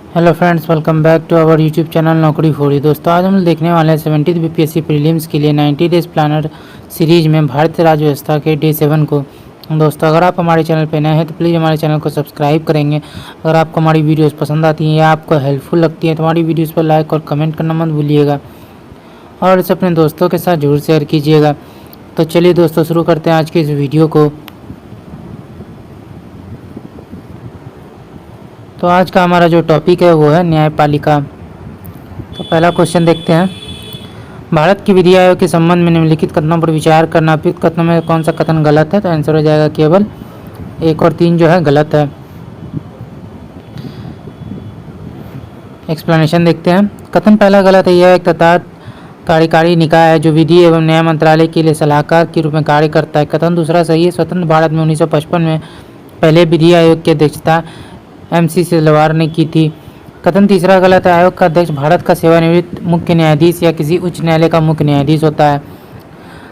Hello friends, welcome back to our YouTube channel नौकरी फोड़ी। दोस्तों, आज हम देखने वाले हैं 70th बीपीएससी प्रीलिम्स के लिए 90 डेज प्लानर सीरीज में भारतीय राज्य व्यवस्था के डे 7 को। दोस्तों, अगर आप हमारे चैनल पर नए हैं तो प्लीज़ हमारे चैनल को सब्सक्राइब करेंगे। अगर आपको हमारी वीडियोस पसंद आती हैं या आपको हेल्पफुल लगती है तो हमारी वीडियोज़ पर लाइक और कमेंट करना मत भूलिएगा और इसे अपने दोस्तों के साथ जरूर शेयर कीजिएगा। तो चलिए दोस्तों, शुरू करते हैं आज की इस वीडियो को। तो आज का हमारा जो टॉपिक है वो है न्यायपालिका। तो पहला क्वेश्चन देखते हैं। भारत की विधि आयोग के संबंध में निम्नलिखित कथनों पर विचार करना। उपयुक्त कथनों में कौन सा कथन गलत है? तो आंसर हो जाएगा केवल 1 और 3 जो है गलत है। एक्सप्लेनेशन देखते हैं। कथन पहला गलत है। यह एक तथा कार्यकारी निकाय है जो विधि एवं न्याय मंत्रालय के लिए सलाहकार के रूप में कार्य करता है। कथन दूसरा सही है। स्वतंत्र भारत में 1955 में पहले विधि आयोग की अध्यक्षता MC सिलवार ने की थी। कथन तीसरा गलत है। आयोग का अध्यक्ष भारत का सेवानिवृत्त मुख्य न्यायाधीश या किसी उच्च न्यायालय का मुख्य न्यायाधीश होता है।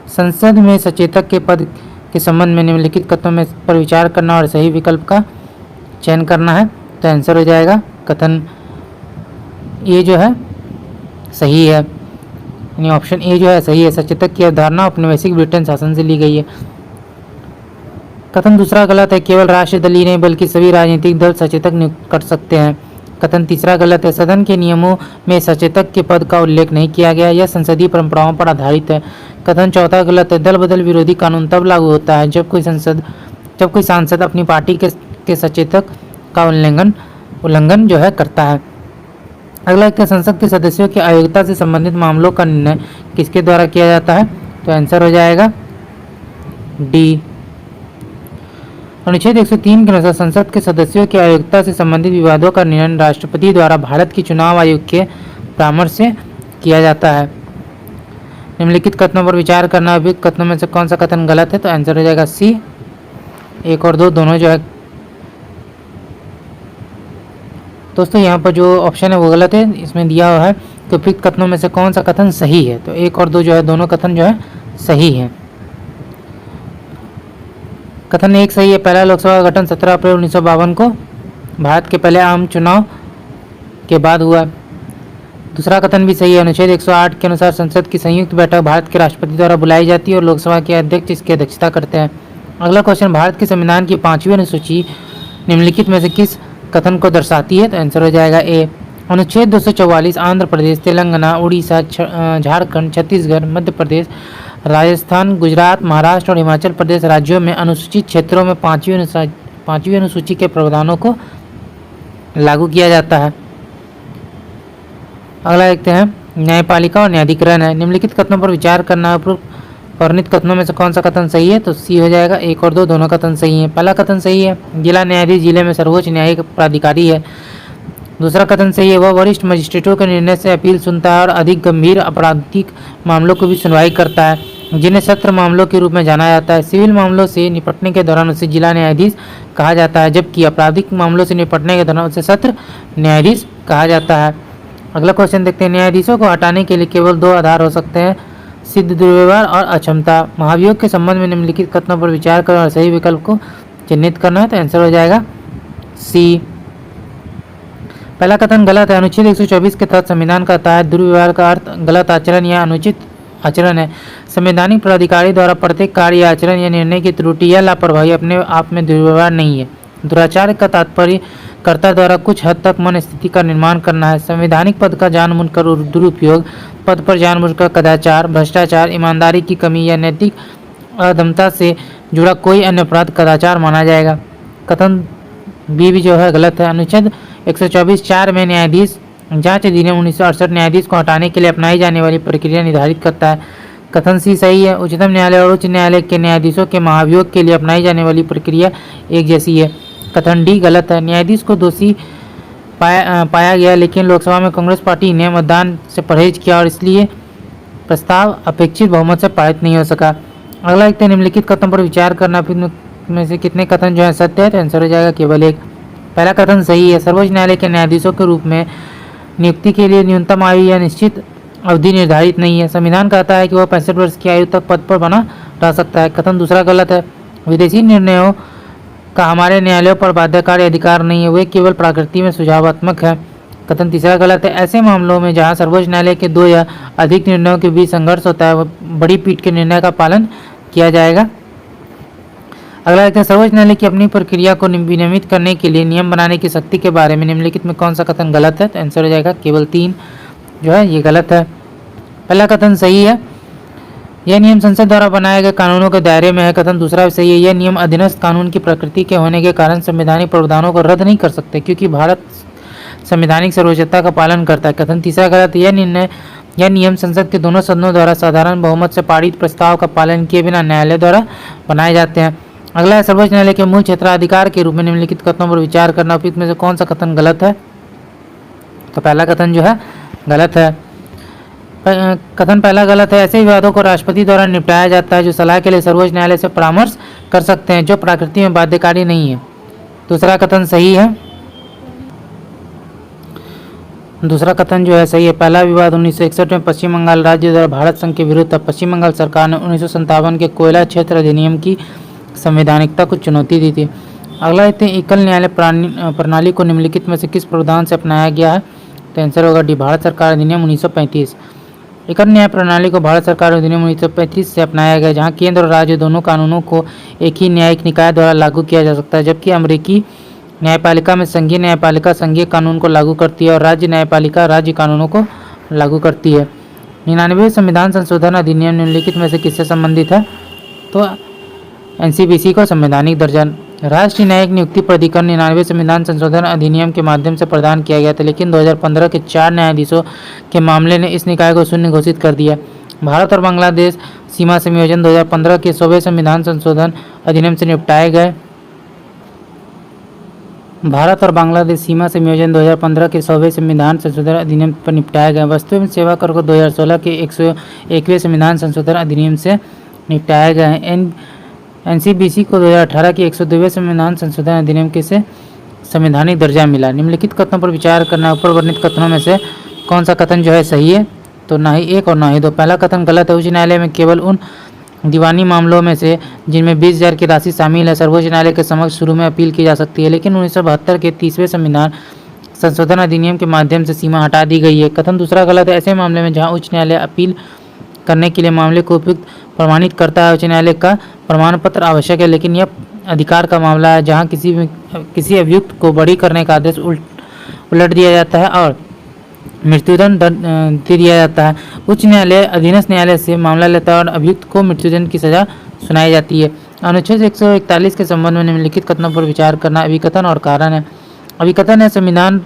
संसद में सचेतक के पद के संबंध में निम्नलिखित कथनों में पर विचार करना और सही विकल्प का चयन करना है। तो आंसर हो जाएगा कथन ए जो है सही है, यानी ऑप्शन ए जो है सही है। सचेतक की अवधारणा औपनिवेशिक ब्रिटेन शासन से ली गई है। कथन दूसरा गलत है। केवल राष्ट्रीय दल ही नहीं बल्कि सभी राजनीतिक दल सचेतक नियुक्त कर सकते हैं। कथन तीसरा गलत है। सदन के नियमों में सचेतक के पद का उल्लेख नहीं किया गया। यह संसदीय परंपराओं पर आधारित है। कथन चौथा गलत है। दल बदल विरोधी कानून तब लागू होता है जब कोई सांसद अपनी पार्टी के सचेतक का उल्लंघन जो है करता है। अगला एक संसद के सदस्यों की अयोग्यता से संबंधित मामलों का निर्णय किसके द्वारा किया जाता है? तो आंसर हो जाएगा डी। अनुच्छेद 103 के अनुसार संसद के सदस्यों की अयोग्यता से संबंधित विवादों का निर्णय राष्ट्रपति द्वारा भारत की चुनाव आयोग के परामर्श से किया जाता है। निम्नलिखित कथनों पर विचार करना। उपयुक्त कथनों में से कौन सा कथन गलत है? तो आंसर हो जाएगा सी। 1 और 2 दोनों जो है। दोस्तों, यहाँ पर जो ऑप्शन है वो गलत है। इसमें दिया हुआ है कि उपयुक्त कथनों में से कौन सा कथन सही है। तो 1 और 2 जो है दोनों कथन जो है सही है। कथन 1 सही है। पहला लोकसभा का गठन 17 अप्रैल 1952 को भारत के पहले आम चुनाव के बाद हुआ। दूसरा कथन भी सही है। अनुच्छेद 108 के अनुसार संसद की संयुक्त बैठक भारत के राष्ट्रपति द्वारा बुलाई जाती है और लोकसभा के अध्यक्ष इसकी अध्यक्षता करते हैं। अगला क्वेश्चन। भारत के संविधान की 5वीं अनुसूची निम्नलिखित में से किस कथन को दर्शाती है? तो आंसर हो जाएगा ए। अनुच्छेद 244 आंध्र प्रदेश, तेलंगाना, उड़ीसा, झारखंड, छत्तीसगढ़, मध्य प्रदेश, राजस्थान, गुजरात, महाराष्ट्र और हिमाचल प्रदेश राज्यों में अनुसूचित क्षेत्रों में 5वीं अनुसूची के प्रावधानों को लागू किया जाता है। अगला देखते हैं। न्यायपालिका और न्यायाधिकरण है। निम्नलिखित कथनों पर विचार करना। उपरोक्त वर्णित कथनों में से कौन सा कथन सही है? तो सी हो जाएगा। 1 और 2 दोनों कथन सही हैं। पहला कथन सही है। जिला न्यायाधीश जिले में सर्वोच्च न्यायिक प्राधिकारी है। दूसरा कथन सही है। वह वरिष्ठ मजिस्ट्रेटों के निर्णय से अपील सुनता है और अधिक गंभीर आपराधिक मामलों की भी सुनवाई करता है जिन्हें सत्र मामलों के रूप में जाना जाता है। सिविल मामलों से निपटने के दौरान उसे जिला न्यायाधीश कहा जाता है, जबकि आपराधिक मामलों से निपटने के दौरान उसे सत्र न्यायाधीश कहा जाता है। अगला क्वेश्चन देखते हैं। न्यायाधीशों को हटाने के लिए केवल 2 आधार हो सकते हैं, सिद्ध दुर्व्यवहार और अक्षमता। महाभियोग के संबंध में निम्नलिखित कथनों पर विचार कर और सही विकल्प को चिन्हित करना है। तो आंसर हो जाएगा सी। पहला कथन गलत है। अनुच्छेद 124 के तहत संविधान कहता है दुर्व्यवहार का अर्थ गलत आचरण या अनुचित आचरण है। संवैधानिक प्राधिकारी द्वारा प्रत्येक कार्य या आचरण या निर्णय की त्रुटि या लापरवाही अपने आप में दुर्व्यवहार नहीं है। दुराचार का तात्पर्य कर्ता द्वारा कुछ हद तक मन स्थिति का निर्माण करना है। संवैधानिक पद का जानबूझकर दुरुपयोग, पद पर जानबूझकर कदाचार, भ्रष्टाचार, ईमानदारी की कमी या नैतिक अदमता से जुड़ा कोई अन्य अपराध कदाचार माना जाएगा। कथन बी भी जो है गलत है। अनुच्छेद 124(4) में न्यायाधीश जांच अधिनियम 1968 न्यायाधीश को हटाने के लिए अपनाई जाने वाली प्रक्रिया निर्धारित करता है। कथन सी सही है। उच्चतम न्यायालय और उच्च न्यायालय के न्यायाधीशों के महाभियोग के लिए अपनाई जाने वाली प्रक्रिया एक जैसी है। कथन डी गलत है। न्यायाधीश को दोषी पाया गया लेकिन लोकसभा में कांग्रेस पार्टी ने मतदान से परहेज किया और इसलिए प्रस्ताव अपेक्षित बहुमत से पारित नहीं हो सका। अगला एक निम्नलिखित कथन पर विचार करना। में से कितने कथन जो है सत्य है? तो आंसर हो जाएगा केवल 1। पहला कथन सही है। सर्वोच्च न्यायालय के न्यायाधीशों के रूप में नियुक्ति के लिए न्यूनतम आयु या निश्चित अवधि निर्धारित नहीं है। संविधान कहता है कि वह 65 वर्ष की आयु तक पद पर बना रह सकता है। कथन दूसरा गलत है। विदेशी निर्णयों का हमारे न्यायालयों पर बाध्यकारी अधिकार नहीं है, वे केवल प्रकृति में सुझावात्मक है। कथन तीसरा गलत है। ऐसे मामलों में जहां सर्वोच्च न्यायालय के दो या अधिक निर्णयों के बीच संघर्ष होता है, वह बड़ी पीठ के निर्णय का पालन किया जाएगा। अगला देखते हैं, सर्वोच्च न्यायालय की अपनी प्रक्रिया को विनियमित करने के लिए नियम बनाने की शक्ति के बारे में निम्नलिखित में कौन सा कथन गलत है? तो आंसर हो जाएगा केवल 3 जो है ये गलत है। पहला कथन सही है, यह नियम संसद द्वारा बनाए गए कानूनों के दायरे में है। कथन दूसरा सही है, यह नियम अधीनस्थ कानून की प्रकृति के होने के कारण संवैधानिक प्रावधानों को रद्द नहीं कर सकते, क्योंकि भारत संवैधानिक सर्वोच्चता का पालन करता है। कथन तीसरा गलत, यह नियम संसद के दोनों सदनों द्वारा साधारण बहुमत से पारित प्रस्ताव का पालन किए बिना न्यायालय द्वारा बनाए जाते हैं। अगला है, सर्वोच्च न्यायालय के मूल क्षेत्राधिकार के रूप में निम्नलिखित कथनों पर विचार करना उपयुक्त में से कौन सा कथन गलत है? तो पहला कथन जो है गलत है। कथन पहला गलत है, ऐसे विवादों को राष्ट्रपति द्वारा निपटाया जाता है जो सलाह के लिए सर्वोच्च न्यायालय से परामर्श कर सकते हैं, जो प्रकृति में बाध्यकारी नहीं है। दूसरा कथन सही है। दूसरा कथन जो है सही है, पहला विवाद 1961 में पश्चिम बंगाल राज्य द्वारा भारत संघ के विरुद्ध था। पश्चिम बंगाल सरकार ने 1957 के कोयला क्षेत्र अधिनियम की संवैधानिकता को चुनौती दी थी। अगला देखते हैं, एकल न्यायालय प्रणाली को निम्नलिखित में से किस प्रावधान से अपनाया गया है? तो आंसर होगा डी, भारत सरकार अधिनियम 1935। एकल न्याय प्रणाली को भारत सरकार अधिनियम 1935 से अपनाया गया, जहां केंद्र और राज्य दोनों कानूनों को एक ही न्यायिक निकाय द्वारा लागू किया जा सकता है, जबकि अमेरिकी न्यायपालिका में संघीय न्यायपालिका संघीय कानून को लागू करती है और राज्य न्यायपालिका राज्य कानूनों को लागू करती है। 99वें संविधान संशोधन अधिनियम निम्नलिखित में से किससे संबंधित है? तो एनसीबीसी को संवैधानिक दर्जा। राष्ट्रीय न्यायिक नियुक्ति प्राधिकरण 99वें संविधान संशोधन अधिनियम के माध्यम से प्रदान किया गया था, लेकिन 2015 के 4 न्यायाधीशों के मामले ने इस निकाय को शून्य घोषित कर दिया। भारत और बांग्लादेश सीमा संयोजन 2015 के 100वें संविधान संशोधन अधिनियम से निपटाए गए। भारत और बांग्लादेश सीमा संयोजन 2015 के 100वें संविधान संशोधन अधिनियम पर निपटाए गए। वस्तु एवं सेवा कर को 2016 के 101वें संविधान संशोधन अधिनियम से निपटाए गए हैं। एनसीबीसी को 2018 के 102वें संविधान संशोधन अधिनियम के से संवैधानिक दर्जा मिला। निम्नलिखित कथनों पर विचार करना, ऊपर वर्णित कथनों में से कौन सा कथन जो है सही है? तो ना ही 1 और ना ही 2। पहला कथन गलत है, उच्च न्यायालय में केवल उन दीवानी मामलों में से जिनमें 20,000 की राशि शामिल है सर्वोच्च न्यायालय के समक्ष शुरू में अपील की जा सकती है, लेकिन 1972 के 30वें संविधान संशोधन अधिनियम के माध्यम से सीमा हटा दी गई है। कथन दूसरा गलत है, ऐसे मामले में जहां उच्च न्यायालय अपील करने के लिए मामले को उपयुक्त प्रमाणित करता है, उच्च न्यायालय का प्रमाण पत्र आवश्यक है, लेकिन यह अधिकार का मामला है जहां किसी अभियुक्त को बरी करने का आदेश उलट दिया जाता है और मृत्युदंड दे दिया जाता है। उच्च न्यायालय अधीनस्थ न्यायालय से मामला लेता है और अभियुक्त को मृत्युदंड की सजा सुनाई जाती है। अनुच्छेद 141 के संबंध में निम्नलिखित कथनों पर विचार करना, अभिकथन और कारण है। अभिकथन है, संविधान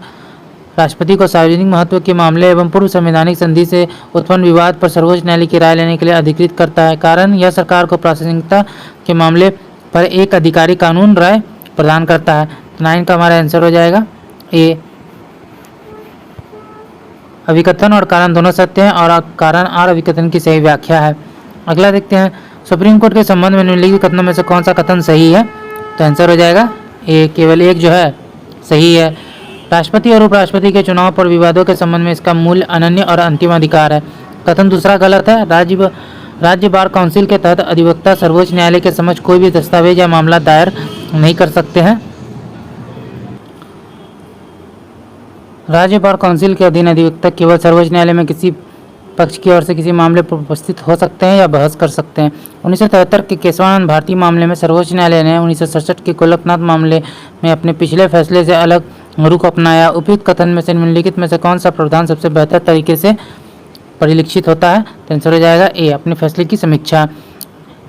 राष्ट्रपति को सार्वजनिक महत्व के मामले एवं पूर्व संवैधानिक संधि से उत्पन्न विवाद पर सर्वोच्च न्यायालय की राय लेने के लिए अधिकृत करता है। कारण, यह सरकार को प्रासंगिकता के मामले पर एक अधिकारी कानून राय प्रदान करता है। 9 का हमारा आंसर हो जाएगा ए। अभिकथन और कारण दोनों सत्य हैं और कारण और अभिकथन की सही व्याख्या है। अगला देखते हैं, सुप्रीम कोर्ट के संबंध में निम्नलिखित कथनों में से कौन सा कथन सही है? तो आंसर हो जाएगा ए, केवल 1 जो है सही है। राष्ट्रपति और उपराष्ट्रपति के चुनाव पर विवादों के संबंध में इसका मूल अनन्य और अंतिम अधिकार है। कथन दूसरा गलत है, राज्य बार काउंसिल के तहत अधिवक्ता सर्वोच्च न्यायालय के समक्ष कोई भी दस्तावेज या मामला दायर नहीं कर सकते हैं। राज्य बार काउंसिल के अधीन अधिवक्ता केवल सर्वोच्च न्यायालय में किसी पक्ष की ओर से किसी मामले पर उपस्थित हो सकते हैं या बहस कर सकते हैं। 1973 के केशवानंद भारती मामले में सर्वोच्च न्यायालय ने 1967 के गोलकनाथ मामले में अपने पिछले फैसले से अलग रुख अपनाया। उपयुक्त कथन में से निम्नलिखित में से कौन सा प्रावधान सबसे बेहतर तरीके से परिलक्षित होता है? तो आंसर हो जाएगा ए, अपने फैसले की समीक्षा।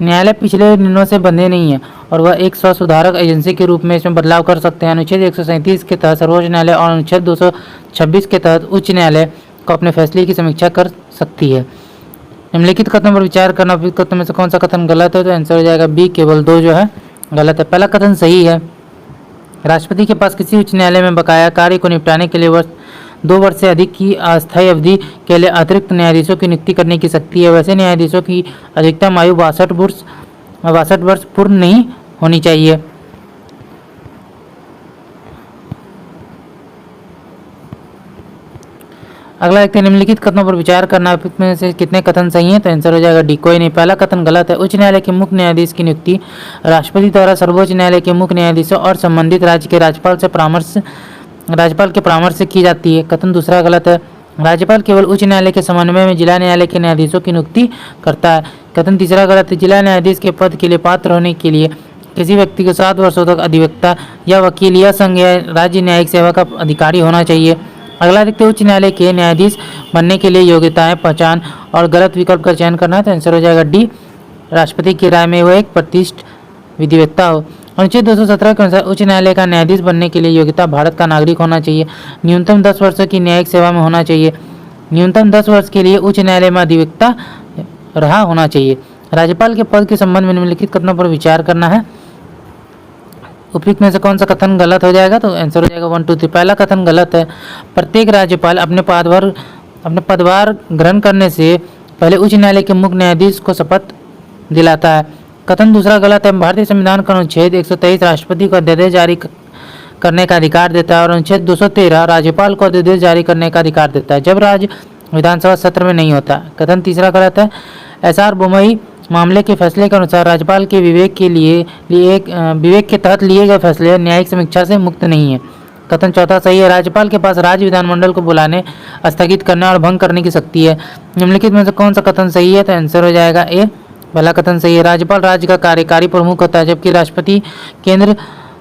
न्यायालय पिछले निर्णयों से बंधे नहीं है और वह एक स्वसुधारक एजेंसी के रूप में इसमें बदलाव कर सकते हैं। अनुच्छेद 137 के तहत सर्वोच्च न्यायालय और अनुच्छेद 226 के तहत उच्च न्यायालय को अपने फैसले की समीक्षा कर सकती है। निम्नलिखित कथनों पर विचार करना, उपयुक्त कथनों में से कौन सा कथन गलत है? तो आंसर हो जाएगा बी, केवल 2 जो है गलत है। पहला कथन सही है, राष्ट्रपति के पास किसी उच्च न्यायालय में बकाया कार्य को निपटाने के लिए 2 वर्ष से अधिक की अस्थायी अवधि के लिए अतिरिक्त न्यायाधीशों की नियुक्ति करने की शक्ति है। वैसे न्यायाधीशों की अधिकतम आयु 62 वर्ष पूर्ण नहीं होनी चाहिए। अगला देखते हैं, निम्नलिखित कथनों पर विचार करना, में से कितने कथन सही हैं? तो आंसर हो जाएगा डी, कोई नहीं। पहला कथन गलत है, उच्च न्यायालय के मुख्य न्यायाधीश की नियुक्ति राष्ट्रपति द्वारा सर्वोच्च न्यायालय के मुख्य न्यायाधीशों और संबंधित राज्य के राज्यपाल से राज्यपाल के परामर्श से की जाती है। कथन दूसरा गलत है। राज्यपाल केवल उच्च न्यायालय के समन्वय में जिला न्यायालय के न्यायाधीशों की नियुक्ति करता है। कथन तीसरा गलत है। जिला न्यायाधीश के पद के लिए पात्र होने के लिए किसी व्यक्ति को 7 वर्षों तक अधिवक्ता या वकील या संघ या राज्य न्यायिक सेवा का अधिकारी होना चाहिए। अगला देखते हैं, उच्च न्यायालय के न्यायाधीश बनने के लिए योग्यताएं, पहचान और गलत विकल्प का चयन करना है। तो आंसर हो जाएगा डी, राष्ट्रपति की राय में वह एक प्रतिष्ठित विधिवेत्ता हो। अनुच्छेद 217 के अनुसार उच्च न्यायालय का न्यायाधीश बनने के लिए योग्यता भारत का नागरिक होना चाहिए। न्यूनतम 10 वर्षों की न्यायिक सेवा में होना चाहिए। न्यूनतम 10 वर्ष के लिए उच्च न्यायालय में अधिवक्ता रहा होना चाहिए। राज्यपाल के पद के संबंध में निम्नलिखित कथनों पर विचार करना है। उपयुक्त में से कौन सा कथन गलत हो जाएगा? तो आंसर हो जाएगा 1, 2, 3। पहला कथन गलत है। प्रत्येक राज्यपाल अपने पदभार ग्रहण करने से पहले उच्च न्यायालय के मुख्य न्यायाधीश को शपथ दिलाता है। कथन दूसरा गलत है। भारतीय संविधान का अनुच्छेद 123 राष्ट्रपति को अध्यादेश जारी करने का अधिकार देता है और अनुच्छेद 213 राज्यपाल को अध्यादेश जारी करने का अधिकार देता है जब राज्य विधानसभा सत्र में नहीं होता। कथन तीसरा गलत है। एसआर बोमई मामले के फैसले के अनुसार राज्यपाल के विवेक के तहत लिए गए फैसले न्यायिक समीक्षा से मुक्त नहीं है। कथन चौथा सही है। राज्यपाल के पास राज्य विधानमंडल को बुलाने, स्थगित करने और भंग करने की शक्ति है। निम्नलिखित में से कौन सा कथन सही है? तो आंसर हो जाएगा ए, पहला कथन सही है। राज्यपाल राज्य का कार्यकारी प्रमुख होता है जबकि राष्ट्रपति केंद्र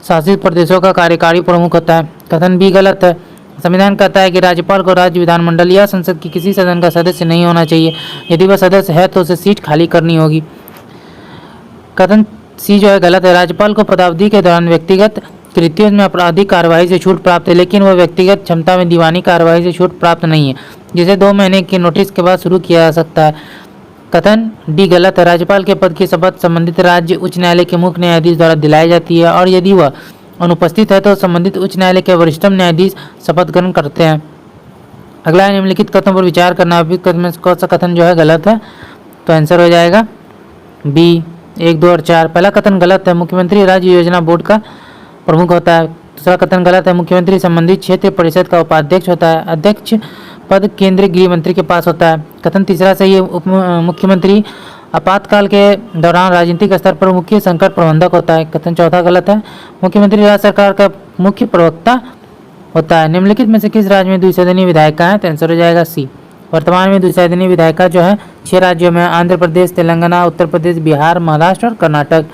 शासित प्रदेशों का कार्यकारी प्रमुख होता है। कथन बी गलत है। संविधान कहता है कि राज्यपाल को राज्य विधानमंडल या संसद की किसी सदन का सदस्य नहीं होना चाहिए। यदि वह सदस्य है तो उसे सीट खाली करनी होगी। कथन सी जो है गलत है। राज्यपाल को पदावधि के दौरान व्यक्तिगत कृत्यों में आपराधिक कार्रवाई से छूट प्राप्त है लेकिन वह व्यक्तिगत क्षमता में दीवानी कार्रवाई से छूट प्राप्त नहीं है जिसे 2 महीने के नोटिस के बाद शुरू किया जा सकता है। कथन डी गलत है। राज्यपाल के पद की शपथ संबंधित राज्य उच्च न्यायालय के मुख्य न्यायाधीश द्वारा दिलाई जाती है और यदि वह अनुपस्थित है तो संबंधित उच्च न्यायालय के वरिष्ठतम न्यायाधीश शपथ ग्रहण करते हैं। अगला है निम्नलिखित कथनों पर विचार करना। में कौन सा कथन जो है गलत है? तो आंसर हो जाएगा बी, 1, 2 और 4। पहला कथन गलत है। मुख्यमंत्री राज्य योजना बोर्ड का प्रमुख होता है। दूसरा कथन गलत है। मुख्यमंत्री संबंधित क्षेत्रीय परिषद का उपाध्यक्ष होता है। अध्यक्ष पद केंद्रीय गृह मंत्री के पास होता है। कथन तीसरा सही है। मुख्यमंत्री आपातकाल के दौरान राजनीतिक स्तर पर मुख्य संकट प्रबंधक होता है। कथन चौथा गलत है। मुख्यमंत्री राज्य सरकार का मुख्य प्रवक्ता होता है। निम्नलिखित में से किस राज्य में द्विसदनीय विधायिका है? तो आंसर हो जाएगा सी। वर्तमान में द्विसदनीय विधायिका जो है 6 राज्यों में आंध्र प्रदेश, तेलंगाना, उत्तर प्रदेश, बिहार, महाराष्ट्र और कर्नाटक।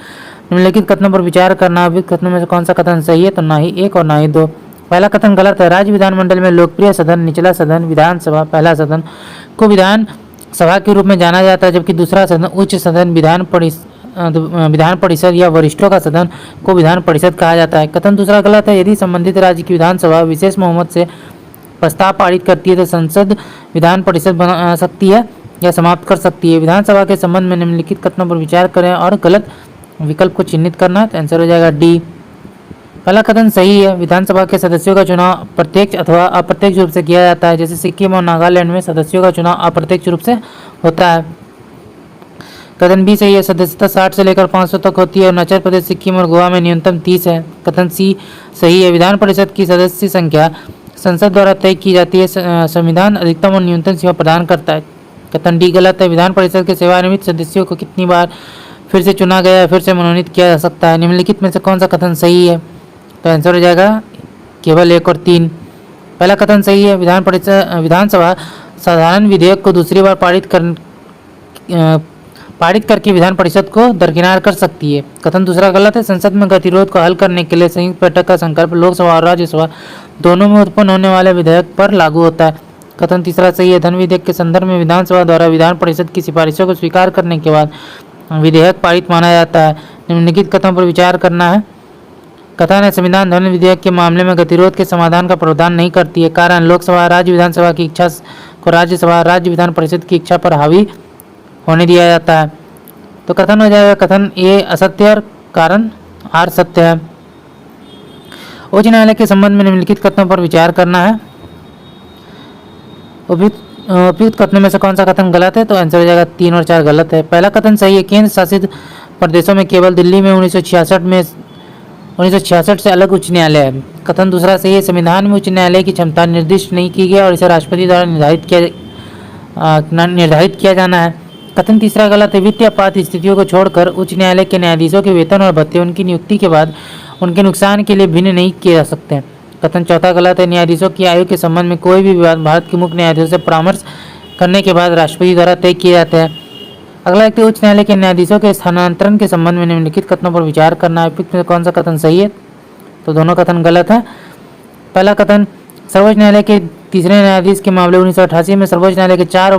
निम्नलिखित कथनों पर विचार करना। कथनों में से कौन सा कथन सही है? तो ना ही 1 और ना ही 2। पहला कथन गलत है। राज्य विधानमंडल में लोकप्रिय सदन, निचला सदन, विधानसभा, पहला सदन को विधान सभा के रूप में जाना जाता है जबकि दूसरा सदन उच्च सदन, विधान परिषद या वरिष्ठों का सदन को विधान परिषद कहा जाता है। कथन दूसरा गलत है। यदि संबंधित राज्य की विधानसभा विशेष बहुमत से प्रस्ताव पारित करती है तो संसद विधान परिषद बना सकती है या समाप्त कर सकती है। विधानसभा के संबंध में निम्नलिखित कथनों पर विचार करें और गलत विकल्प को चिन्हित करना है। तो आंसर हो जाएगा डी। पहला कथन सही है। विधानसभा के सदस्यों का चुनाव प्रत्यक्ष अथवा अप्रत्यक्ष रूप से किया जाता है। जैसे सिक्किम और नागालैंड में सदस्यों का चुनाव अप्रत्यक्ष रूप से होता है। कथन बी सही है। सदस्यता 60 से लेकर 500 तक होती है और अरुणाचल प्रदेश, सिक्किम और गोवा में न्यूनतम 30 है। कथन सी सही है। विधान परिषद की सदस्य संख्या संसद द्वारा तय की जाती है। संविधान अधिकतम और न्यूनतम सीमा प्रदान करता है। कथन डी गलत है। विधान परिषद के सेवानिवृत्त सदस्यों को कितनी बार फिर से चुना गया या फिर से मनोनीत किया जा सकता है? निम्नलिखित में से कौन सा कथन सही है? तो आंसर हो जाएगा केवल 1 और 3। पहला कथन सही है। विधानसभा साधारण विधेयक को दूसरी बार पारित करके विधान परिषद को दरकिनार कर सकती है। कथन दूसरा गलत है। संसद में गतिरोध को हल करने के लिए संयुक्त बैठक का संकल्प लोकसभा और राज्यसभा दोनों में उत्पन्न होने वाले विधेयक पर लागू होता है। कथन तीसरा सही है। धन विधेयक के संदर्भ में विधानसभा द्वारा विधान परिषद की सिफारिशों को स्वीकार करने के बाद विधेयक पारित माना जाता है। निम्नलिखित कथनों पर विचार करना है। कथन है संविधान धन विधेयक के मामले में गतिरोध के समाधान का प्रावधान नहीं करती है। कारण लोकसभा राज्य विधानसभा की इच्छा को राज्यसभा राज्य विधान परिषद की इच्छा पर हावी होने दिया जाता है। तो कथन हो जाएगा कथन ए असत्य और कारण आर सत्य है। उच्च न्यायालय के संबंध में निम्नलिखित कथनों पर विचार करना है। उपयुक्त कथनों में से कौन सा कथन गलत है? तो आंसर हो जाएगा 3 और 4 गलत है। पहला कथन सही है। केंद्र शासित प्रदेशों में केवल दिल्ली में 1966 से अलग उच्च न्यायालय है। कथन दूसरा सही है। संविधान में उच्च न्यायालय की क्षमता निर्दिष्ट नहीं की गई और इसे राष्ट्रपति द्वारा निर्धारित किया जाना है। कथन तीसरा गलत है। वित्तीय आपात स्थितियों को छोड़कर उच्च न्यायालय के न्यायाधीशों के वेतन और भत्ते उनकी नियुक्ति के बाद उनके नुकसान के लिए भिन्न नहीं किए जा सकते। कथन चौथा गलत है। न्यायाधीशों की आयु के संबंध में कोई भी विवाद भारत के मुख्य न्यायाधीशों से परामर्श करने के बाद राष्ट्रपति द्वारा तय किए जाते हैं। अगला व्यक्ति उच्च न्यायालय के न्यायाधीशों के स्थानांतरण के संबंध में निम्नलिखित कथनों पर विचार करना है। उपयुक्त में कौन सा कथन सही है? तो दोनों कथन गलत है। पहला कथन, सर्वोच्च न्यायालय के तीसरे न्यायाधीश के मामले 1988 में सर्वोच्च न्यायालय के 4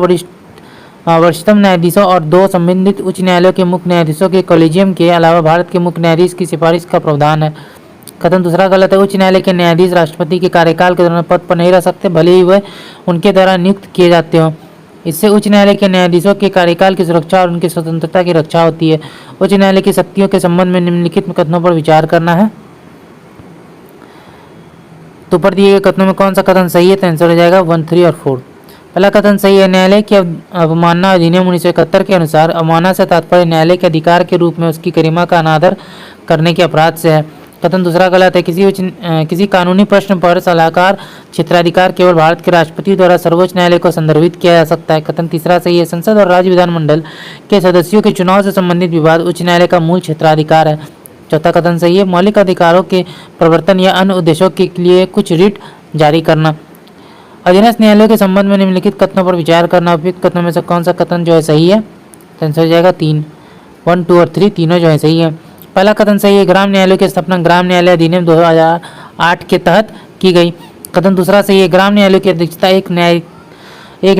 वरिष्ठतम न्यायाधीशों और 2 संबंधित उच्च न्यायालयों के मुख्य न्यायाधीशों के कॉलेजियम के अलावा भारत के मुख्य न्यायाधीश की सिफारिश का प्रावधान है। कथन दूसरा गलत है। उच्च न्यायालय के न्यायाधीश राष्ट्रपति के कार्यकाल के दौरान पद पर नहीं रह सकते, भले ही वह उनके द्वारा नियुक्त किए जाते हों। इससे उच्च न्यायालय के न्यायाधीशों के कार्यकाल की सुरक्षा और उनकी स्वतंत्रता की रक्षा होती है। उच्च न्यायालय की शक्तियों के संबंध में निम्नलिखित कथनों पर विचार करना है। तो ऊपर दिए गए कथनों में कौन सा कथन सही है? तो आंसर हो जाएगा 1, 3 और 4। पहला कथन सही है। न्यायालय की अवमानना अधिनियम 1971 के अनुसार अवमानना से तात्पर्य न्यायालय के अधिकार के रूप में उसकी गरिमा का अनादर करने के अपराध से है। कथन दूसरा गलत है। किसी कानूनी प्रश्न पर सलाहकार क्षेत्राधिकार केवल भारत के राष्ट्रपति द्वारा सर्वोच्च न्यायालय को संदर्भित किया जा सकता है। कथन तीसरा सही है। संसद और राज्य विधानमंडल के सदस्यों के चुनाव से संबंधित विवाद उच्च न्यायालय का मूल क्षेत्राधिकार है। चौथा कथन सही है। मौलिक अधिकारों के प्रवर्तन या अन्य उद्देश्यों के लिए कुछ रिट जारी करना। अधीनस्थ न्यायालयों के संबंध में निम्नलिखित कथनों पर विचार करना। उपयुक्त कथनों में से कौन सा कथन जो है सही है? तो आंसर हो जाएगा 3, 1, 2 और 3 तीनों जो है सही है। पहला कथन सही है। ग्राम न्यायालयों की स्थापना ग्राम न्यायालय अधिनियम 2008 के तहत की गई। कथन दूसरा सही है। ग्राम न्यायालयों की अध्यक्षता एक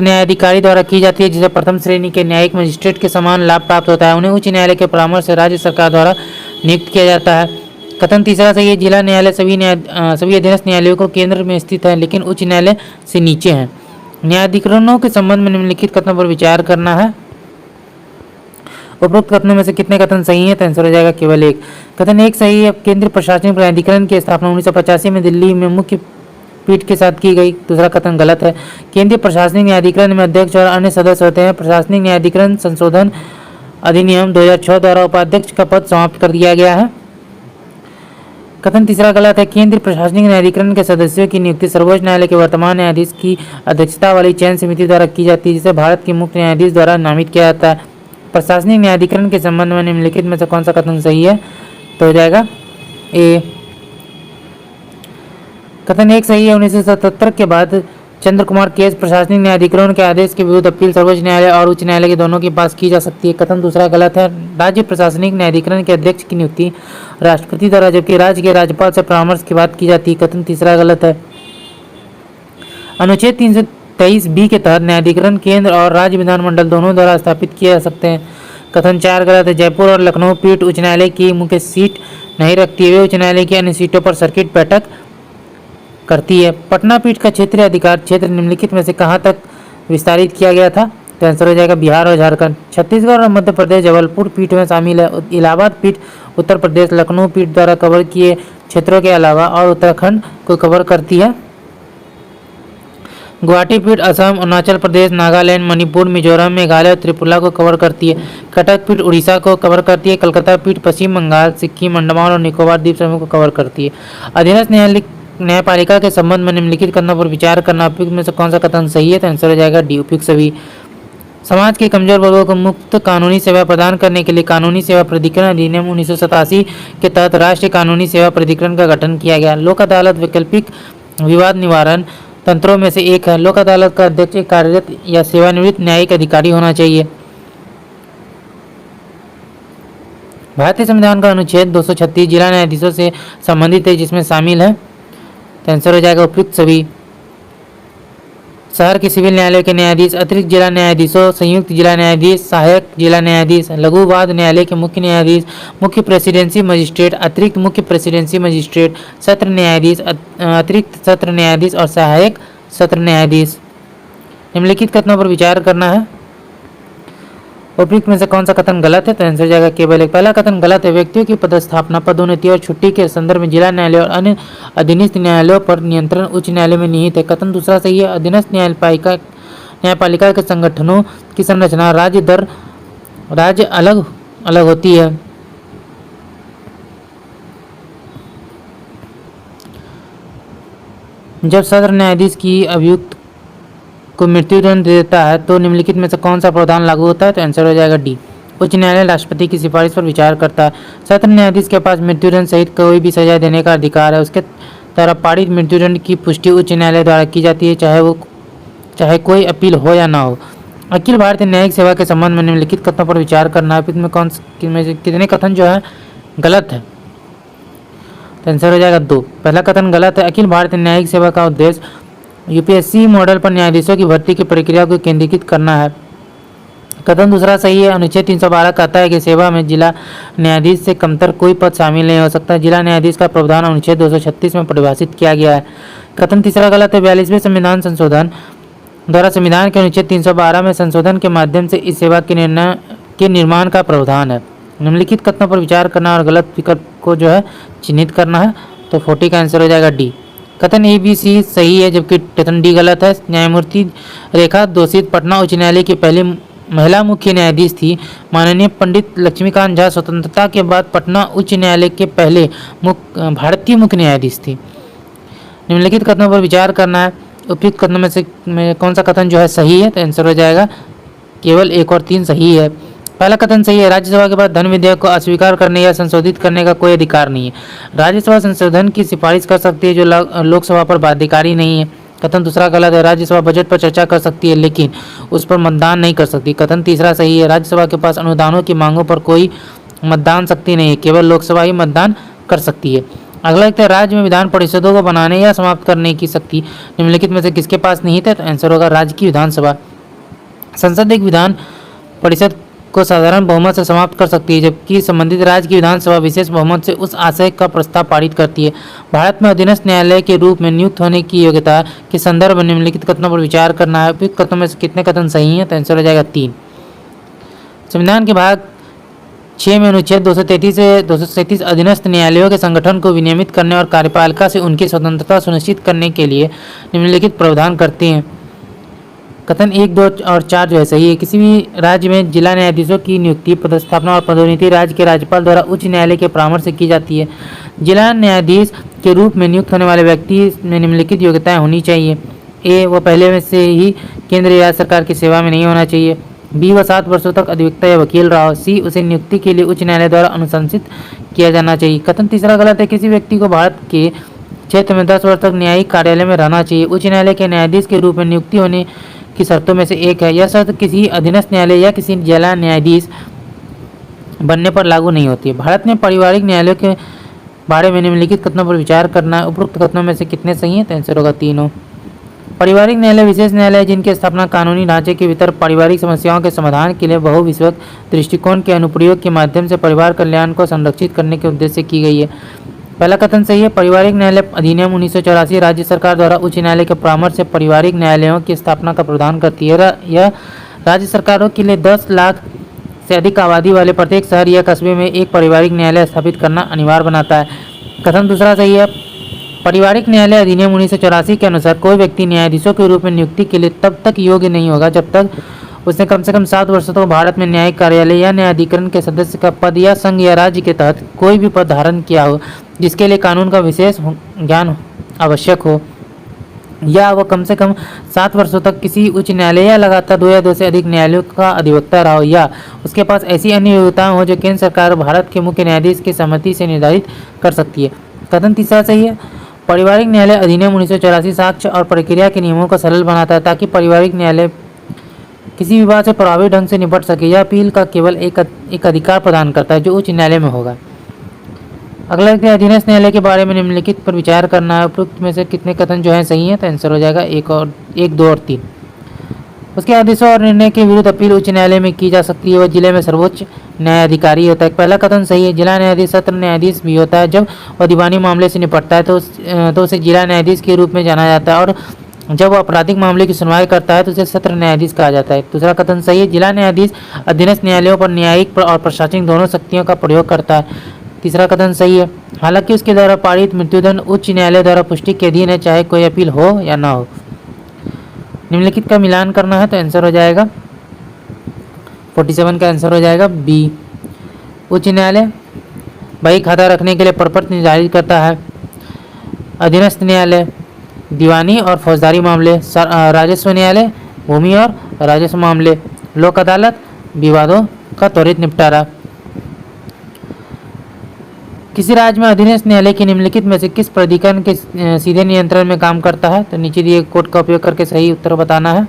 न्यायाधिकारी द्वारा की जाती है, जिसे प्रथम श्रेणी के न्यायिक मजिस्ट्रेट के समान लाभ प्राप्त होता है। उन्हें उच्च न्यायालय के परामर्श से राज्य सरकार द्वारा नियुक्त किया जाता है। कथन तीसरा सही है। जिला न्यायालय सभी अधीनस्थ न्यायालयों को केंद्र में स्थित है, लेकिन उच्च न्यायालय से नीचे हैं। न्यायाधिकरणों के संबंध में निम्नलिखित कथनों पर विचार करना है। उपरोक्त कथनों में से कितने कथन सही हैं? तो आंसर हो जाएगा केवल 1। कथन 1 सही है। केंद्रीय प्रशासनिक प्राधिकरण की स्थापना 1985 में दिल्ली में मुख्य पीठ के साथ की गई। दूसरा कथन गलत है। केंद्रीय प्रशासनिक न्यायाधिकरण में अध्यक्ष और अन्य सदस्य होते हैं। प्रशासनिक न्यायाधिकरण संशोधन अधिनियम 2006 द्वारा उपाध्यक्ष का पद समाप्त कर दिया गया है। कथन तीसरा गलत है। केंद्रीय प्रशासनिक न्यायाधिकरण के सदस्यों की नियुक्ति सर्वोच्च न्यायालय के वर्तमान न्यायाधीश की अध्यक्षता वाली चयन समिति द्वारा की जाती है, जिसे भारत के मुख्य न्यायाधीश द्वारा नामित किया जाता है। प्रशासनिक न्यायाधिकरण के संबंध में निम्नलिखित में से कौन सा कथन सही है? तो हो जाएगा ए। कथन 1 सही है। 1977 के बाद चंद्र कुमार केस प्रशासनिक न्यायाधिकरण के आदेश के विरुद्ध अपील सर्वोच्च न्यायालय और उच्च न्यायालय के दोनों के पास की जा सकती है। कथन दूसरा गलत है। राज्य प्रशासनिक न्यायाधिकरण के अध्यक्ष की नियुक्ति राष्ट्रपति द्वारा, जबकि राज्य के राज्यपाल से परामर्श के बाद की जाती है। कथन तीसरा गलत है। अनुच्छेद 323B के तहत न्यायाधिकरण केंद्र और राज्य विधानमंडल दोनों द्वारा स्थापित किए जा सकते हैं। कथन 4 गलत है। जयपुर और लखनऊ पीठ उच्च न्यायालय की मुख्य सीट नहीं रखती है, वे उच्च न्यायालय की अन्य सीटों पर सर्किट बैठक करती है। पटना पीठ का क्षेत्रीय अधिकार क्षेत्र निम्नलिखित में से कहाँ तक विस्तारित किया गया था? तो आंसर हो जाएगा बिहार और झारखंड। छत्तीसगढ़ और मध्य प्रदेश जबलपुर पीठ में शामिल है। इलाहाबाद पीठ उत्तर प्रदेश, लखनऊ पीठ द्वारा कवर किए क्षेत्रों के अलावा और उत्तराखंड को कवर करती है। गुवाहाटी पीठ असम, अरुणाचल प्रदेश, नागालैंड, मणिपुर, मिजोरम, मेघालय और त्रिपुरा को कवर करती है। कटक पीठ उड़ीसा को कवर करती है। कलकत्ता पीठ पश्चिम बंगाल, सिक्किम, अंडमान और निकोबार द्वीप समूह को कवर करती है। अधीनस्थ न्यायपालिका के संबंध में निम्नलिखित कथनों पर विचार करना। उपयुक्त में से कौन सा कथन सही है? तो आंसर हो जाएगा डी, उपयुक्त सभी। समाज के कमजोर वर्गों को मुफ्त कानूनी सेवा प्रदान करने के लिए कानूनी सेवा प्राधिकरण अधिनियम 1987 के तहत राष्ट्रीय कानूनी सेवा प्राधिकरण का गठन किया गया। लोक अदालत वैकल्पिक विवाद निवारण तंत्रों में से एक है। लोक अदालत का अध्यक्ष एक कार्यरत या सेवानिवृत्त न्यायिक अधिकारी होना चाहिए। भारतीय संविधान का अनुच्छेद 236 जिला न्यायाधीशों से संबंधित है, जिसमें शामिल है। तो आंसर हो जाएगा उपयुक्त सभी। शहर के सिविल न्यायालय के न्यायाधीश, अतिरिक्त जिला न्यायाधीशों, संयुक्त जिला न्यायाधीश, सहायक जिला न्यायाधीश, लघु वाद न्यायालय के मुख्य न्यायाधीश, मुख्य प्रेसिडेंसी मजिस्ट्रेट, अतिरिक्त मुख्य प्रेसिडेंसी मजिस्ट्रेट, सत्र न्यायाधीश, अतिरिक्त सत्र न्यायाधीश और सहायक सत्र न्यायाधीश। निम्नलिखित कथनों पर विचार करना है। उपयुक्त में से कौन सा कथन गलत है? तो आंसर जाएगा केवल एक। पहला कथन गलत है। व्यक्तियों की पदस्थापना, पदोन्नति और छुट्टी के संदर्भ में जिला न्यायालय और अन्य अधीनस्थ न्यायालयों पर नियंत्रण उच्च न्यायालय में निहित है। कथन दूसरा सही है। अधीनस्थ न्यायपालिका के संगठनों की संरचना राज्य अलग अलग होती है। जब सत्र न्यायाधीश की अभियुक्त को मृत्युदंड देता है तो निम्नलिखित में से कौन सा प्रावधान लागू होता है? तो आंसर हो जाएगा डी। उच्च न्यायालय राष्ट्रपति की सिफारिश पर विचार करता है। सत्र न्यायाधीश के पास मृत्युदंड सहित कोई भी सजा देने का अधिकार है। उसके द्वारा पारित मृत्युदंड की पुष्टि उच्च न्यायालय द्वारा की जाती है, चाहे कोई अपील हो या ना हो। अखिल भारतीय न्यायिक सेवा के संबंध में निम्नलिखित कथनों पर विचार करना है। में कितने कथन जो है गलत है, तो आंसर हो जाएगा 2। पहला कथन गलत है। अखिल भारतीय न्यायिक सेवा का उद्देश्य यूपीएससी मॉडल पर न्यायाधीशों की भर्ती की प्रक्रिया को केंद्रीकृत करना है। कथन दूसरा सही है। अनुच्छेद 312 कहता है कि सेवा में जिला न्यायाधीश से कमतर कोई पद शामिल नहीं हो सकता। जिला न्यायाधीश का प्रावधान अनुच्छेद 236 में परिभाषित किया गया है। कथन तीसरा गलत है। 42वें संविधान संशोधन द्वारा संविधान के अनुच्छेद 312 में संशोधन के माध्यम से इस सेवा के निर्माण का प्रावधान है। निम्नलिखित कथनों पर विचार करना और गलत विकल्प को जो है चिन्हित करना है। तो 40 का आंसर हो जाएगा डी। कथन ए बी सी सही है, जबकि कथन डी गलत है। न्यायमूर्ति रेखा दोषित पटना उच्च न्यायालय की पहली महिला मुख्य न्यायाधीश थी। माननीय पंडित लक्ष्मीकांत झा स्वतंत्रता के बाद पटना उच्च न्यायालय के पहले भारतीय मुख्य न्यायाधीश थी। निम्नलिखित कथनों पर विचार करना है। उपयुक्त कथनों में से कौन सा कथन जो है सही है, तो आंसर हो जाएगा केवल 1 और 3 सही है। पहला कथन सही है। राज्यसभा के बाद धन विधेयक को अस्वीकार करने या संशोधित करने का कोई अधिकार नहीं है। राज्यसभा संशोधन की सिफारिश कर सकती है जो लोकसभा पर बाध्यकारी नहीं है। कथन दूसरा गलत है। राज्यसभा बजट पर चर्चा कर सकती है लेकिन उस पर मतदान नहीं कर सकती। कथन तीसरा सही है। राज्यसभा के पास अनुदानों की मांगों पर कोई मतदान शक्ति नहीं है, केवल लोकसभा ही मतदान कर सकती है। अगला एक है राज्य में विधान परिषदों को बनाने या समाप्त करने की शक्ति निम्नलिखित में से किसके पास नहीं है, तो आंसर होगा राज्य की विधानसभा। संसद एक विधान परिषद को साधारण बहुमत से समाप्त कर सकती है, जबकि संबंधित राज्य की विधानसभा विशेष बहुमत से उस आशय का प्रस्ताव पारित करती है। भारत में अधीनस्थ न्यायालय के रूप में नियुक्त होने की योग्यता के संदर्भ में निम्नलिखित कथनों पर विचार करना है। उपयुक्त कथनों में से कितने कथन सही हैं, तो आंसर हो जाएगा 3। संविधान के भाग 6 में अनुच्छेद 233 से 237 अधीनस्थ न्यायालयों के संगठन को विनियमित करने और कार्यपालिका से उनकी स्वतंत्रता सुनिश्चित करने के लिए निम्नलिखित प्रावधान करते हैं। कथन 1, 2 और 4 जो है सही है। किसी भी राज्य में जिला न्यायाधीशों की नियुक्ति, पदस्थापना और पदोन्नति राज्य के राज्यपाल द्वारा उच्च न्यायालय के परामर्श से की जाती है। जिला न्यायाधीश के रूप में नियुक्त होने वाले व्यक्ति में निम्नलिखित योग्यताएं होनी चाहिए। ए, वह पहले में से ही केंद्र या सरकार की सेवा में नहीं होना चाहिए। बी, वह 7 वर्षों तक अधिवक्ता या वकील रहा हो। सी, उसे नियुक्ति के लिए उच्च न्यायालय द्वारा अनुशंसित किया जाना चाहिए। कथन तीसरा गलत है। किसी व्यक्ति को भारत के क्षेत्र में 10 वर्ष तक न्यायिक कार्यालय में रहना चाहिए। उच्च न्यायालय के न्यायाधीश के रूप में नियुक्ति होने की शर्तों में से एक है। यह शर्त किसी अधीनस्थ न्यायालय या किसी जिला न्यायाधीश बनने पर लागू नहीं होती है। भारत में पारिवारिक न्यायालयों के बारे में निम्नलिखित कथनों पर विचार करना है। उपरोक्त कथनों में से कितने सही हैं, तो आंसर होगा 3। पारिवारिक न्यायालय विशेष न्यायालय जिनकी स्थापना कानूनी ढांचे के भीतर पारिवारिक समस्याओं के समाधान के लिए बहुविषयक दृष्टिकोण के अनुप्रयोग के माध्यम से परिवार कल्याण को संरक्षित करने के उद्देश्य से की गई है। पहला कथन सही है। पारिवारिक न्यायालय अधिनियम 1984 राज्य सरकार द्वारा उच्च न्यायालय के परामर्श से पारिवारिक न्यायालयों की स्थापना का प्रावधान करती है। यह राज्य सरकारों के लिए 10 लाख से अधिक आबादी वाले प्रत्येक शहर या कस्बे में एक पारिवारिक न्यायालय स्थापित करना अनिवार्य बनाता है। कथन दूसरा सही है। पारिवारिक न्यायालय अधिनियम 1984 के अनुसार कोई व्यक्ति न्यायाधीशों के रूप में नियुक्ति के लिए तब तक योग्य नहीं होगा जब तक उसने कम से कम 7 वर्षों तक भारत में न्यायिक कार्यालय या न्यायाधिकरण के सदस्य का पद या संघ या राज्य के तहत कोई भी पद धारण किया हो जिसके लिए कानून का विशेष ज्ञान आवश्यक हो, या वह कम से कम 7 वर्षों तक किसी उच्च न्यायालय या लगातार 2 या 2 से अधिक न्यायालयों का अधिवक्ता रहा हो, या उसके पास ऐसी अन्य योग्यताएं हो जो केंद्र सरकार भारत के मुख्य न्यायाधीश की सहमति से निर्धारित कर सकती है। कथन तीसरा सही है। पारिवारिक न्यायालय अधिनियम 1984 साक्ष्य और प्रक्रिया के नियमों को सरल बनाता है ताकि पारिवारिक न्यायालय किसी विवाद से प्रभावी ढंग से निपट सके। यह अपील का केवल एक अधिकार प्रदान करता है जो उच्च न्यायालय में होगा। अगला है अधीनस्थ न्यायालय के बारे में निम्नलिखित पर विचार करना है। उपरोक्त में से कितने कथन जो है सही है, तो आंसर हो जाएगा 1, 2 और 3। उसके आदेशों और निर्णय के विरुद्ध अपील उच्च न्यायालय में की जा सकती है। वह जिले में सर्वोच्च न्यायाधिकारी होता है। पहला कथन सही है। जिला न्यायाधीश सत्र न्यायाधीश भी होता है। जब वह दीवानी मामले से निपटता है तो उसे जिला न्यायाधीश के रूप में जाना जाता है, और जब वह आपराधिक मामले की सुनवाई करता है तो उसे सत्र न्यायाधीश कहा जाता है। दूसरा कथन सही है। जिला न्यायाधीश अधीनस्थ न्यायालयों पर न्यायिक और प्रशासनिक दोनों शक्तियों का प्रयोग करता है। तीसरा कथन सही है। हालांकि उसके द्वारा पारित मृत्युदंड उच्च न्यायालय द्वारा पुष्टि के अधीन है, चाहे कोई अपील हो या ना हो। निम्नलिखित का मिलान करना है, तो आंसर हो जाएगा 47 का आंसर हो जाएगा बी। उच्च न्यायालय बही खाता रखने के लिए प्रपत्र निर्धारित करता है। अधीनस्थ न्यायालय दीवानी और फौजदारी मामले। राजस्व न्यायालय भूमि और राजस्व मामले। लोक अदालत विवादों का त्वरित निपटारा। किसी राज्य में अधीनस्थ न्यायालय के निम्नलिखित में से किस प्राधिकरण के सीधे नियंत्रण में काम करता है? तो नीचे दिए कोड का उपयोग करके सही उत्तर बताना है।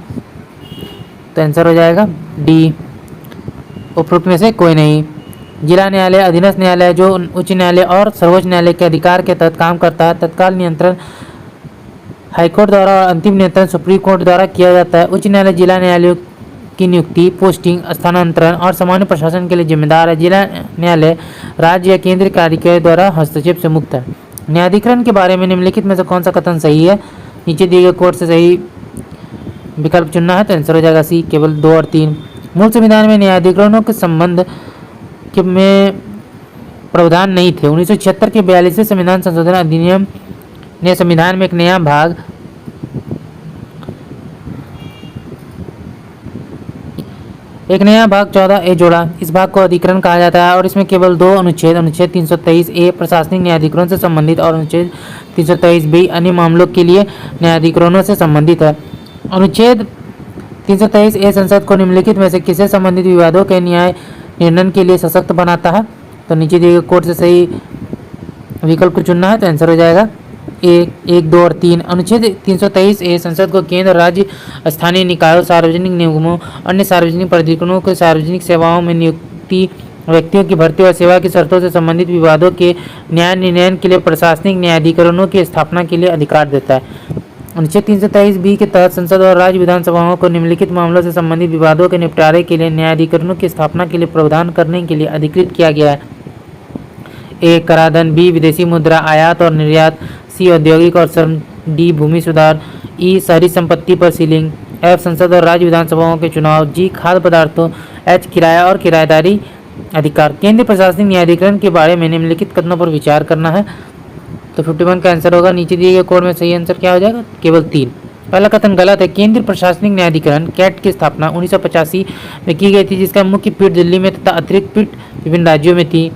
तो आंसर हो जाएगा डी, उपरोक्त में से कोई नहीं। जिला न्यायालय अधीनस्थ न्यायालय जो उच्च न्यायालय और सर्वोच्च न्यायालय के अधिकार के तहत काम करता है। तत्काल नियंत्रण हाईकोर्ट द्वारा और अंतिम नियंत्रण सुप्रीम कोर्ट द्वारा किया जाता है। उच्च न्यायालय जिला न्यायालयों की नियुक्ति, पोस्टिंग, स्थानांतरण और सामान्य प्रशासन के लिए जिम्मेदार है। जिला न्यायालय राज्य या केंद्र कार्यालय द्वारा हस्तक्षेप से मुक्त है। न्यायाधिकरण के बारे में निम्नलिखित में से कौन सा कथन सही है? नीचे दिए गए कोड से सही विकल्प चुनना है। तो आंसर हो जाएगा सी, केवल 2 और 3। मूल संविधान में न्यायाधिकरणों के संबंध में प्रावधान नहीं थे। 1976 के 42वें संविधान संशोधन अधिनियम ने संविधान में एक नया भाग एक नया भाग 14A जोड़ा। इस भाग को अधिकरण कहा जाता है और इसमें केवल 2 अनुच्छेद, अनुच्छेद 323A प्रशासनिक न्यायाधिकरण से संबंधित और अनुच्छेद 323B अन्य मामलों के लिए न्यायाधिकरणों से संबंधित है। अनुच्छेद 323A संसद को निम्नलिखित में से किससे संबंधित विवादों के न्याय निर्णय के लिए सशक्त बनाता है? तो नीचे दिए गए कोड से सही विकल्प को चुनना है। तो आंसर हो जाएगा 1, 2 और 3। अनुच्छेद 323A संसद को केंद्र, राज्य, स्थानीय निकायों, सार्वजनिक निगमों, अन्य सार्वजनिक प्राधिकरणों के सार्वजनिक सेवाओं में नियुक्ति, व्यक्तियों की भर्ती और सेवा की शर्तों से संबंधित विवादों के न्याय निर्णय के लिए प्रशासनिक न्यायाधिकरणों की स्थापना के लिए अधिकार देता है। अनुच्छेद 323B के तहत संसद और राज्य विधानसभाओं को निम्नलिखित मामलों से संबंधित विवादों के निपटारे के लिए न्यायाधिकरणों की स्थापना के लिए प्रावधान करने के लिए अधिकृत किया गया है। ए, कराधान, बी, विदेशी मुद्रा आयात और निर्यात, सी, औद्योगिक और श्रम, डी, भूमि सुधार, ई, शहरी संपत्ति पर सीलिंग, एफ, संसद और राज्य विधानसभाओं के चुनाव, जी, खाद्य पदार्थों, एच, किराया और किराएदारी अधिकार। केंद्रीय प्रशासनिक न्यायाधिकरण के बारे में निम्नलिखित कथनों पर विचार करना है। तो 51 का आंसर होगा। नीचे दिए गए कोड में सही आंसर क्या हो जाएगा? केवल 3। पहला कथन गलत है। केंद्रीय प्रशासनिक न्यायाधिकरण कैट की स्थापना 1985 में की गई थी, जिसका मुख्य पीठ दिल्ली में तथा अतिरिक्त पीठ विभिन्न राज्यों में थी।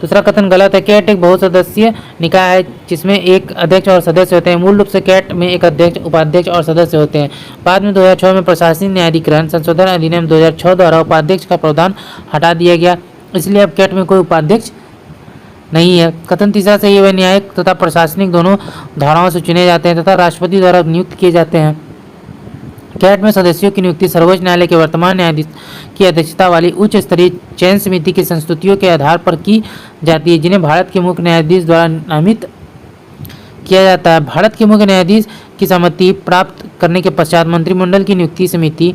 दूसरा कथन गलत है। कैट एक बहुसदस्यीय निकाय है जिसमें एक अध्यक्ष और सदस्य होते हैं। मूल रूप से कैट में एक अध्यक्ष, उपाध्यक्ष और सदस्य होते हैं। बाद में 2006 में प्रशासनिक न्यायाधिकरण संशोधन अधिनियम 2006 द्वारा उपाध्यक्ष का प्रावधान हटा दिया गया, इसलिए अब कैट में कोई उपाध्यक्ष नहीं है। कथन तीसरा सही है। वे न्यायिक तथा प्रशासनिक दोनों धाराओं से चुने जाते हैं तथा राष्ट्रपति द्वारा नियुक्त किए जाते हैं। कैट में सदस्यों की नियुक्ति सर्वोच्च न्यायालय के वर्तमान न्यायाधीश की अध्यक्षता वाली उच्च स्तरीय चयन समिति की संस्तुतियों के आधार पर की जाती है, जिन्हें भारत के मुख्य न्यायाधीश द्वारा नामित किया जाता है। भारत के मुख्य न्यायाधीश की सहमति प्राप्त करने के पश्चात मंत्रिमंडल की नियुक्ति समिति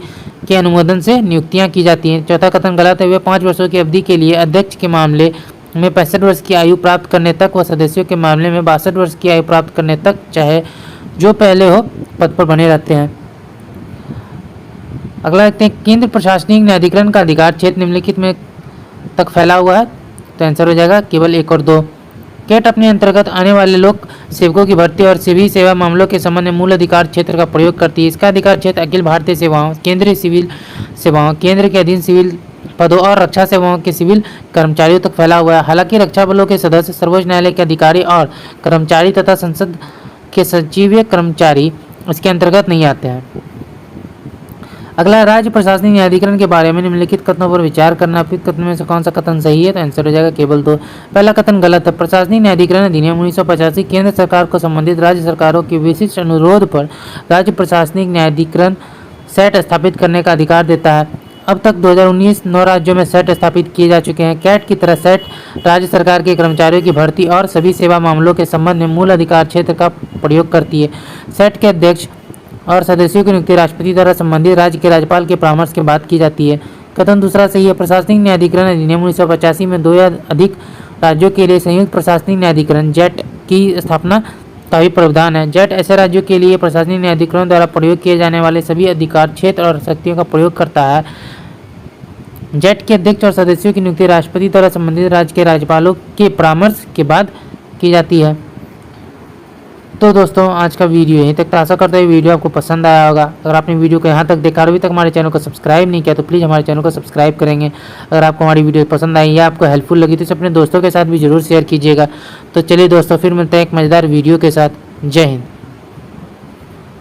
के अनुमोदन से नियुक्तियां की जाती हैं। चौथा कथन गलत है। वे 5 वर्षों की अवधि के लिए अध्यक्ष के मामले में 65 वर्ष की आयु प्राप्त करने तक व सदस्यों के मामले में 62 वर्ष की आयु प्राप्त करने तक, चाहे जो पहले हो, पद पर बने रहते हैं। अगला देखते हैं। केंद्र प्रशासनिक न्यायाधिकरण का अधिकार क्षेत्र निम्नलिखित में तक फैला हुआ है। तो आंसर हो जाएगा केवल 1 और 2। कैट अपने अंतर्गत आने वाले लोक सेवकों की भर्ती और सिविल सेवा मामलों के संबंध में मूल अधिकार क्षेत्र का प्रयोग करती है। इसका अधिकार क्षेत्र अखिल भारतीय सेवाओं, केंद्रीय सिविल सेवाओं, केंद्र के अधीन सिविल पदों और रक्षा सेवाओं के सिविल कर्मचारियों तक फैला हुआ है। हालांकि रक्षा बलों के सदस्य, सर्वोच्च न्यायालय के अधिकारी और कर्मचारी तथा संसद के सचिवीय कर्मचारी इसके अंतर्गत नहीं आते हैं। अगला राज्य प्रशासनिक न्यायाधिकरण के बारे में निम्नलिखित कथनों पर विचार करना। उपयुक्त कथनों में से कौन सा कथन सही है? तो आंसर हो जाएगा केवल 2। पहला कथन गलत है। प्रशासनिक न्यायाधिकरण अधिनियम 1985 केंद्र सरकार को संबंधित राज्य सरकारों के विशिष्ट अनुरोध पर राज्य प्रशासनिक न्यायाधिकरण सेट स्थापित करने का अधिकार देता है। अब तक 2019 9 राज्यों में सेट स्थापित किए जा चुके हैं। कैट की तरह सेट राज्य सरकार के कर्मचारियों की भर्ती और सभी सेवा मामलों के संबंध में मूल अधिकार क्षेत्र का प्रयोग करती है। सेट के अध्यक्ष और सदस्यों की नियुक्ति राष्ट्रपति द्वारा संबंधित राज्य के राज्यपाल के परामर्श के बाद की जाती है। कथन दूसरा सही है। प्रशासनिक न्यायाधिकरण अधिनियम 1985 में 2 या अधिक राज्यों के लिए संयुक्त प्रशासनिक न्यायाधिकरण जेट की स्थापना का भी प्रावधान है। जेट ऐसे राज्यों के लिए प्रशासनिक न्यायाधिकरण द्वारा प्रयोग किए जाने वाले सभी अधिकार क्षेत्र और शक्तियों का प्रयोग करता है। जेट के अध्यक्ष और सदस्यों की नियुक्ति राष्ट्रपति द्वारा संबंधित राज्य के राज्यपालों के परामर्श के बाद की जाती है। तो दोस्तों आज का वीडियो यहीं तक था। आशा करता हूँ वीडियो आपको पसंद आया होगा। अगर आपने वीडियो को यहाँ तक देखा और अभी तक हमारे चैनल को सब्सक्राइब नहीं किया तो प्लीज़ हमारे चैनल को सब्सक्राइब करेंगे। अगर आपको हमारी वीडियो पसंद आई या आपको हेल्पफुल लगी तो इसे अपने दोस्तों के साथ भी जरूर शेयर कीजिएगा। तो चलिए दोस्तों फिर मिलते हैं एक मज़ेदार वीडियो के साथ। जय हिंद।